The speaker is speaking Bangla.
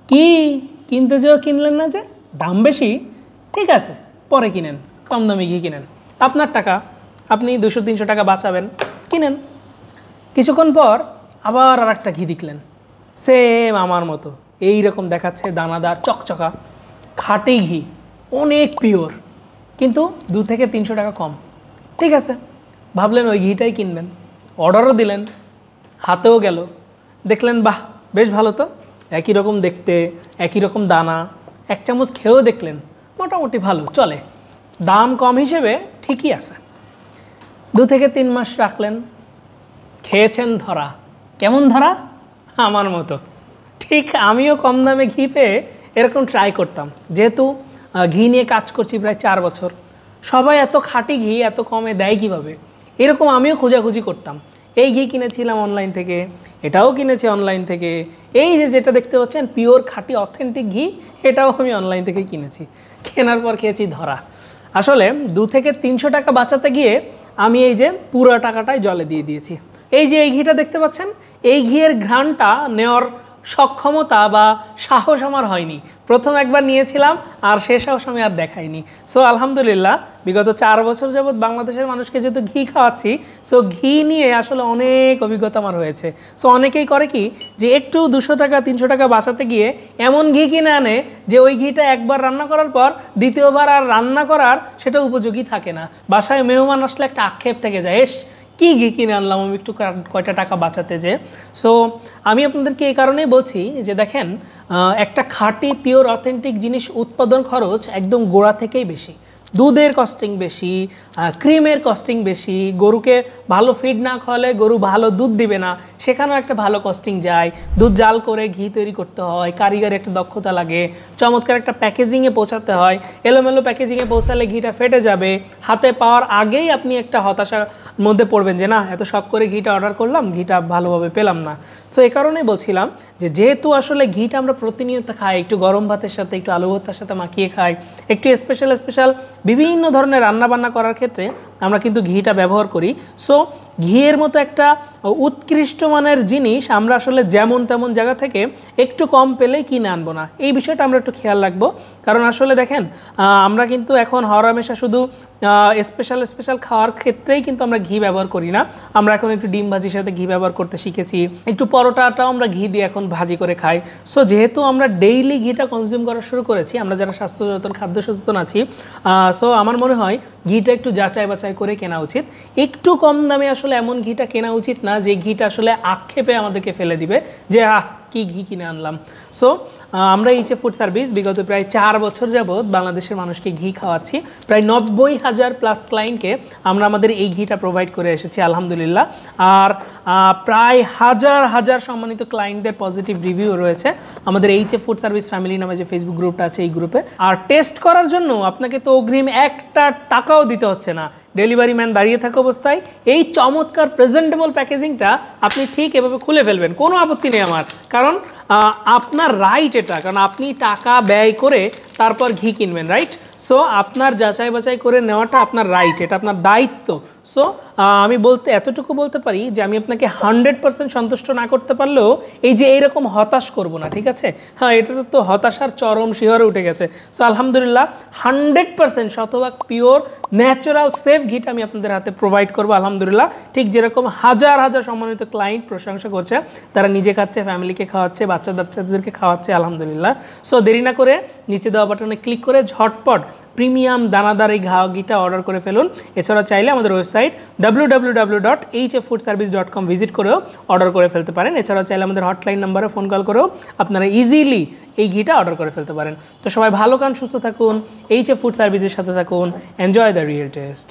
কি কিনতে যেও কিনলেন না যে? দাম বেশি? ঠিক আছে, পরে কিনেন, কম দামে ঘি কিনেন, আপনার টাকা, আপনি 200-300 টাকা বাঁচাবেন, কিনেন। কিছুক্ষণ পর আবার আর একটা ঘি দেখলেন, সেম আমার মতো এইরকম দেখাচ্ছে, দানাদার চকচকা খাঁটি ঘি, অনেক পিওর, কিন্তু 200-300 টাকা কম। ঠিক আছে, ভাবলেন ওই ঘিটাই কিনবেন, অর্ডারও দিলেন, হাতেও গেল, দেখলেন বাহ বেশ ভালো তো, একই রকম দেখতে, একই রকম দানা, এক চামচ খেয়েও দেখলেন মোটামুটি ভালো চলে, দাম কম হিসেবে ঠিকই আছে। 2-3 মাস রাখলেন, খেয়েছেন ধরা। কেমন ধরা? আমার মতো। ঠিক আমিও কম দামে ঘি পেয়ে এরকম ট্রাই করতাম, যেহেতু ঘি নিয়ে কাজ করছি প্রায় 4 বছর, সবাই এত খাঁটি ঘি এত কমে দেয় কীভাবে, এরকম আমিও খোঁজাখুঁজি করতাম। এই ঘি কিনেছিলাম অনলাইন থেকে, এটাও কিনেছি অনলাইন থেকে, এই যে যেটা দেখতে পাচ্ছেন পিওর খাঁটি অথেন্টিক ঘি, এটাও আমি অনলাইন থেকে কিনেছি। কেনার পর খেয়েছি ধরা। আসলে 200-300 টাকা বাঁচাতে গিয়ে আমি এই যে পুরো টাকাটাই জলে দিয়ে দিয়েছি। এই যে এই ঘিটা দেখতে পাচ্ছেন, এই ঘিয়ের ঘ্রাণটা নেওয়ার সক্ষমতা বা সাহস আমার হয়নি। প্রথম একবার নিয়েছিলাম আর সে সাহস আমি আর দেখাইনি। সো আলহামদুলিল্লাহ বিগত 4 বছর যাবৎ বাংলাদেশের মানুষকে যেহেতু ঘি খাওয়াচ্ছি, সো ঘি নিয়ে আসলে অনেক অভিজ্ঞতা আমার হয়েছে। সো অনেকেই করে কি যে একটু 200-300 টাকা বাঁচাতে গিয়ে এমন ঘি কিনে আনে যে ওই ঘিটা একবার রান্না করার পর দ্বিতীয়বার আর রান্না করার সেটা উপযোগী থাকে না। বাসায় মেহমান আসলে একটা আক্ষেপ থেকে যায়, এস কি ঘি কিনে আনলাম আমি একটু কয়টা টাকা বাঁচাতে যে। সো আমি আপনাদেরকে এই কারণেই বলছি যে দেখেন, একটা খাঁটি পিওর অথেন্টিক জিনিস উৎপাদন খরচ একদম গোড়া থেকেই বেশি, দুধের কস্টিং বেশি, ক্রিমের কস্টিং বেশি, গরুকে ভালো ফিড না খাওয়ালে গরু ভালো দুধ দিবে না, সেখানেও একটা ভালো কস্টিং যায়, দুধ জাল করে ঘি তৈরি করতে হয়, কারিগরের একটা দক্ষতা লাগে, চমৎকার একটা প্যাকেজিংয়ে পৌঁছাতে হয়, এলোমেলো প্যাকেজিংয়ে পৌঁছালে ঘিটা ফেটে যাবে, হাতে পাওয়ার আগেই আপনি একটা হতাশার মধ্যে পড়বেন যে না এত শখ করে ঘিটা অর্ডার করলাম, ঘিটা ভালোভাবে পেলাম না। সো এই কারণেই বলছিলাম যে যেহেতু আসলে ঘিটা আমরা প্রতিনিয়ত খাই, একটু গরম ভাতের সাথে একটু আলু ভর্তার সাথে মাখিয়ে খাই, একটু স্পেশাল বিভিন্ন ধরনের রান্নাবান্না করার ক্ষেত্রে আমরা কিন্তু ঘিটা ব্যবহার করি। সো ঘিয়ের মতো একটা উৎকৃষ্ট মানের জিনিস আমরা আসলে যেমন তেমন জায়গা থেকে একটু কম পেলেই কিনে আনবো না, এই বিষয়টা আমরা একটু খেয়াল রাখবো। কারণ আসলে দেখেন আমরা কিন্তু এখন হরহামেশা শুধু স্পেশাল খাওয়ার ক্ষেত্রেই কিন্তু আমরা ঘি ব্যবহার করি না, আমরা এখন একটু ডিম ভাজির সাথে ঘি ব্যবহার করতে শিখেছি, একটু পরোটাটাও আমরা ঘি দিয়ে এখন ভাজি করে খাই। সো যেহেতু আমরা ডেইলি ঘিটা কনজিউম করা শুরু করেছি, আমরা যারা স্বাস্থ্য সচেতন খাদ্য সচেতন আছি, সো আমার মনে হয় ঘিটা একটু যাচাই বাছাই করে কেনা উচিত। একটু কম দামে আসলে এমন ঘিটা কেনা উচিত না যে ঘিটা আসলে আক্ষেপে আমাদেরকে ফেলে দিবে যে কি ঘি কিনে আনলাম। সো আমরা এইচএফ ফুড সার্ভিস বিগত প্রায় 4 বছর যাবৎ বাংলাদেশের মানুষকে ঘি খাওয়াচ্ছি, প্রায় 90,000 প্লাস ক্লায়েন্টকে আমরা আমাদের এই ঘিটা প্রোভাইড করে এসেছি আলহামদুলিল্লাহ। আর প্রায় হাজার সম্মানিত ক্লায়েন্টদের পজিটিভ রিভিউ রয়েছে আমাদের এইচএফ ফুড সার্ভিস ফ্যামিলি নামে যে ফেসবুক গ্রুপটা আছে এই গ্রুপে। আর টেস্ট করার জন্য আপনাকে তো অগ্রিম একটা টাকাও দিতে হচ্ছে না, ডেলিভারি ম্যান দাঁড়িয়ে থাকা অবস্থায় এই চমৎকার প্রেজেন্টেবল প্যাকেজিংটা আপনি ঠিক এভাবে খুলে ফেলবেন, কোনো আপত্তি নেই আমার, কারণ আপনার রাইট এটা, কারণ আপনি টাকা ব্যয় করে তারপর ঘি কিনবেন, রাইট? সো আপনার যাচাই বাছাই করে নেওয়াটা আপনার রাইট, এটা আপনার দায়িত্ব। সো আমি এতটুকু বলতে পারি যে আমি আপনাকে 100% সন্তুষ্ট না করতে পারলেও এই যে এইরকম হতাশ করব না, ঠিক আছে? হ্যাঁ, এটা তো হতাশার চরম শিহরে উঠে গেছে। সো আলহামদুলিল্লাহ 100% শতভাগ পিওর ন্যাচারাল সেফ ঘিটা আমি আপনাদের হাতে প্রোভাইড করবো আলহামদুলিল্লাহ। ঠিক যেরকম হাজার সম্মানিত ক্লায়েন্ট প্রশংসা করছে, তারা নিজে খাচ্ছে, ফ্যামিলিকে খাওয়াচ্ছে, বাচ্চাদেরকে খাওয়াচ্ছে আলহামদুলিল্লাহ। সো দেরি না করে নিচে দেওয়া বাটনে ক্লিক করে ঝটপট প্রিমিয়াম দানাদার এই ঘিটা অর্ডার করে ফেলুন। এছাড়া চাইলে আমাদের ওয়েবসাইট www.hffoodservice.com ভিজিট করেও অর্ডার করে ফেলতে পারেন। এছাড়া চাইলে আমাদের হটলাইন নাম্বারে ফোন কল করেও আপনারা ইজিলি এই ঘিটা অর্ডার করে ফেলতে পারেন। তো সবাই ভালো খান, সুস্থ থাকুন, এইচএফ ফুড সার্ভিসের সাথে থাকুন, এনজয় দ্য রিয়েল টেস্ট।